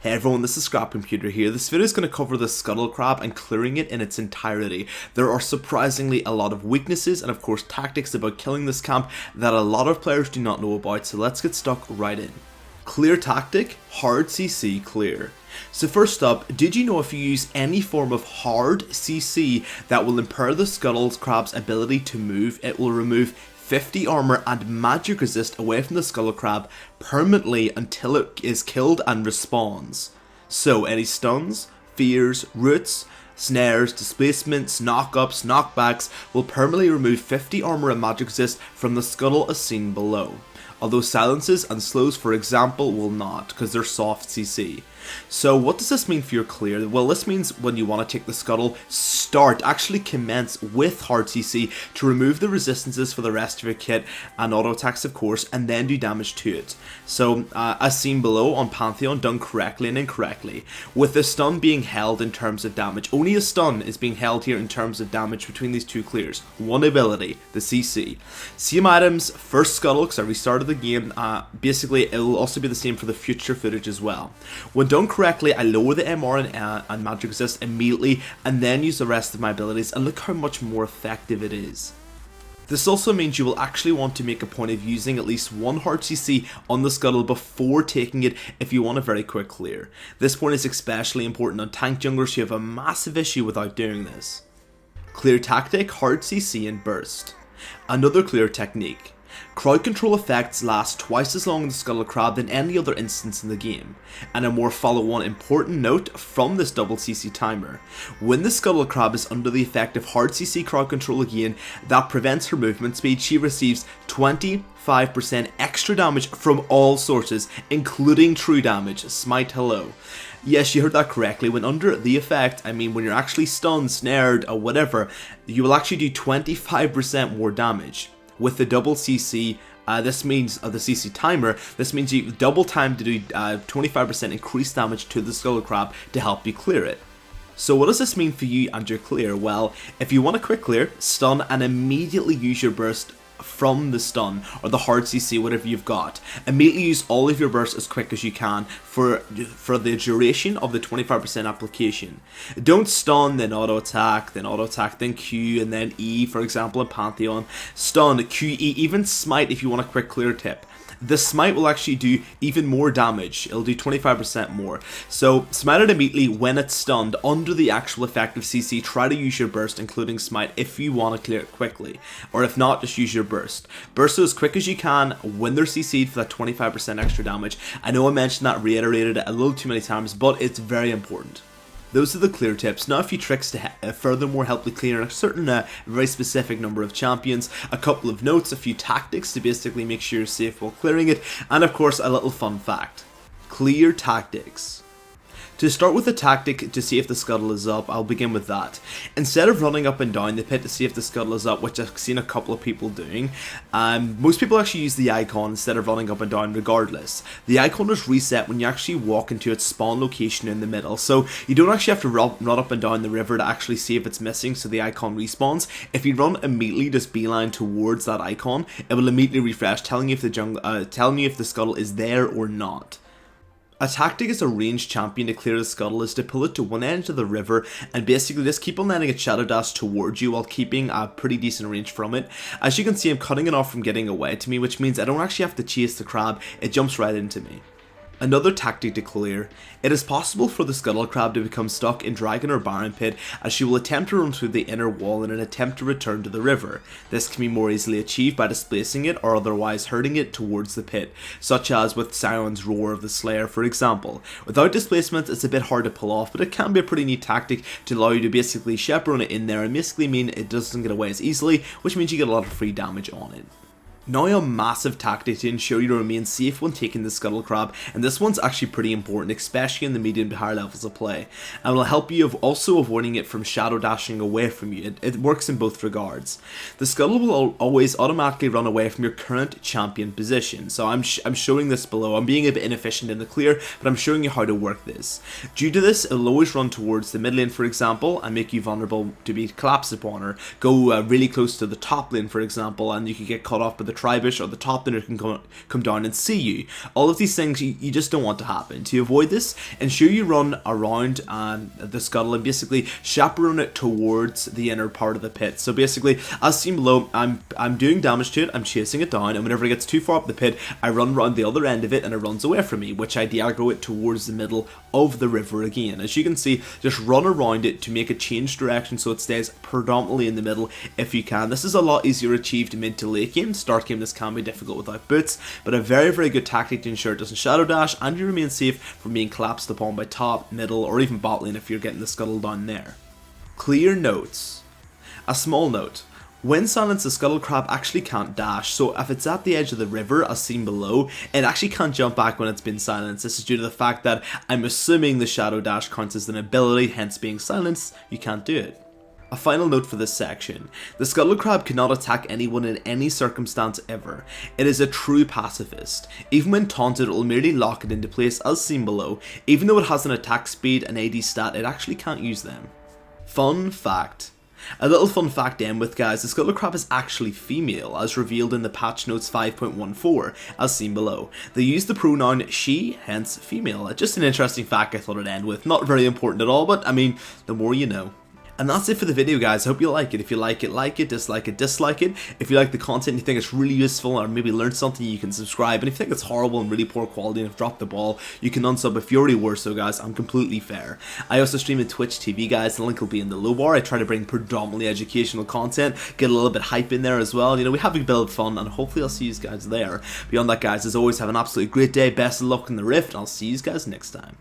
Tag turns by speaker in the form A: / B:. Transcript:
A: Hey everyone, this is ScrapComputer here. This video is going to cover the Scuttle crab and clearing it in its entirety. There are surprisingly a lot of weaknesses and of course tactics about killing this camp that a lot of players do not know about, so let's get stuck right in. Clear tactic, hard CC clear. So first up, did you know if you use any form of hard CC that will impair the Scuttle crab's ability to move, it will remove 50 armor and magic resist away from the Scuttle crab permanently until it is killed and respawns. So any stuns, fears, roots, snares, displacements, knockups, knockbacks will permanently remove 50 armor and magic resist from the Scuttle as seen below. Although silences and slows, for example, will not, because they're soft CC. So what does this mean for your clear? Well, this means when you want to take the Scuttle, actually commence with hard CC to remove the resistances for the rest of your kit and auto attacks of course, and then do damage to it. So as seen below on Pantheon, done correctly and incorrectly. With the stun being held in terms of damage, only a stun is being held here in terms of damage between these two clears. One ability, the CC. Same items, first Scuttle, because I restarted the game, basically it will also be the same for the future footage as well. When done correctly, I lower the MR and magic resist immediately and then use the rest of my abilities, and look how much more effective it is. This also means you will actually want to make a point of using at least one hard CC on the Scuttle before taking it if you want a very quick clear. This point is especially important on tank junglers who have a massive issue without doing this. Clear tactic, hard CC and burst. Another clear technique. Crowd control effects last twice as long in the Scuttle crab than any other instance in the game. And a more follow-on important note from this double CC timer. When the Scuttle crab is under the effect of hard CC crowd control again, that prevents her movement speed, she receives 25% extra damage from all sources, including true damage. Smite hello. Yes, you heard that correctly. When under the effect, I mean when you're actually stunned, snared, or whatever, you will actually do 25% more damage. With the double CC, this means the CC timer, this means you double time to do 25% increased damage to the Scuttle crab to help you clear it. So what does this mean for you and your clear? Well, if you want a quick clear, stun and immediately use your burst from the stun or the hard CC, whatever you've got. Immediately use all of your bursts as quick as you can for the duration of the 25% application. Don't stun, then auto attack, then Q, and then E, for example in Pantheon. Stun, Q, E, even smite if you want a quick clear tip. The smite will actually do even more damage. It'll do 25% more. So smite it immediately when it's stunned under the actual effect of CC. Try to use your burst including smite if you want to clear it quickly. Or if not, just use your burst. Burst it as quick as you can when they're CC'd for that 25% extra damage. I know I mentioned that, reiterated it a little too many times, but it's very important. Those are the clear tips. Now a few tricks to furthermore help you clear a certain very specific number of champions, a couple of notes, a few tactics to basically make sure you're safe while clearing it, and of course a little fun fact. Clear tactics. To start with a tactic to see if the Scuttle is up, I'll begin with that. Instead of running up and down the pit to see if the Scuttle is up, which I've seen a couple of people doing, most people actually use the icon instead of running up and down regardless. The icon is reset when you actually walk into its spawn location in the middle, so you don't actually have to run up and down the river to actually see if it's missing so the icon respawns. If you run immediately just beeline towards that icon, it will immediately refresh telling you if the Scuttle is there or not. A tactic as a ranged champion to clear the Scuttle is to pull it to one end of the river and basically just keep on letting it shadow dash towards you while keeping a pretty decent range from it. As you can see, I'm cutting it off from getting away to me, which means I don't actually have to chase the crab, it jumps right into me. Another tactic to clear. It is possible for the Scuttle crab to become stuck in Dragon or Baron pit as she will attempt to run through the inner wall in an attempt to return to the river. This can be more easily achieved by displacing it or otherwise herding it towards the pit, such as with Sion's Roar of the Slayer for example. Without displacement it's a bit hard to pull off, but it can be a pretty neat tactic to allow you to basically chaperone it in there and basically mean it doesn't get away as easily, which means you get a lot of free damage on it. Now a massive tactic to ensure you remain safe when taking the Scuttle crab, and this one's actually pretty important, especially in the medium to higher levels of play, and will help you also avoiding it from shadow dashing away from you. It works in both regards. The Scuttle will always automatically run away from your current champion position, so I'm showing this below. I'm being a bit inefficient in the clear, but I'm showing you how to work this. Due to this, it'll always run towards the mid lane for example, and make you vulnerable to be collapsed upon, or go really close to the top lane for example, and you can get caught off by the the Tribush or the Top Thinner can come down and see you. All of these things you just don't want to happen. To avoid this, ensure you run around the Scuttle and basically chaperone it towards the inner part of the pit. So basically, as seen below, I'm doing damage to it, I'm chasing it down, and whenever it gets too far up the pit, I run around the other end of it and it runs away from me, which I de-aggro it towards the middle of the river again. As you can see, just run around it to make it change direction so it stays predominantly in the middle if you can. This is a lot easier achieved mid to late game. Start game, this can be difficult without boots, but a very, very good tactic to ensure it doesn't shadow dash and you remain safe from being collapsed upon by top, middle, or even bot lane if you're getting the Scuttle down there. Clear notes. A small note. When silenced, the Scuttle Crab actually can't dash, so if it's at the edge of the river, as seen below, it actually can't jump back when it's been silenced. This is due to the fact that I'm assuming the Shadow Dash counts as an ability, hence being silenced, you can't do it. A final note for this section. The Scuttle Crab cannot attack anyone in any circumstance ever. It is a true pacifist. Even when taunted, it will merely lock it into place as seen below. Even though it has an attack speed and AD stat, it actually can't use them. Fun fact. A little fun fact to end with, guys, the Scuttle Crab is actually female, as revealed in the patch notes 5.14, as seen below. They use the pronoun she, hence female. Just an interesting fact I thought I'd end with. Not very important at all, but I mean, the more you know. And that's it for the video, guys. I hope you like it. If you like it, dislike it, dislike it. If you like the content and you think it's really useful or maybe learned something, you can subscribe. And if you think it's horrible and really poor quality and have dropped the ball, you can unsub if you already were so, guys. I'm completely fair. I also stream on Twitch TV, guys. The link will be in the low bar. I try to bring predominantly educational content, get a little bit hype in there as well. You know, we have a bit of fun, and hopefully I'll see you guys there. Beyond that, guys, as always, have an absolutely great day. Best of luck in the Rift, and I'll see you guys next time.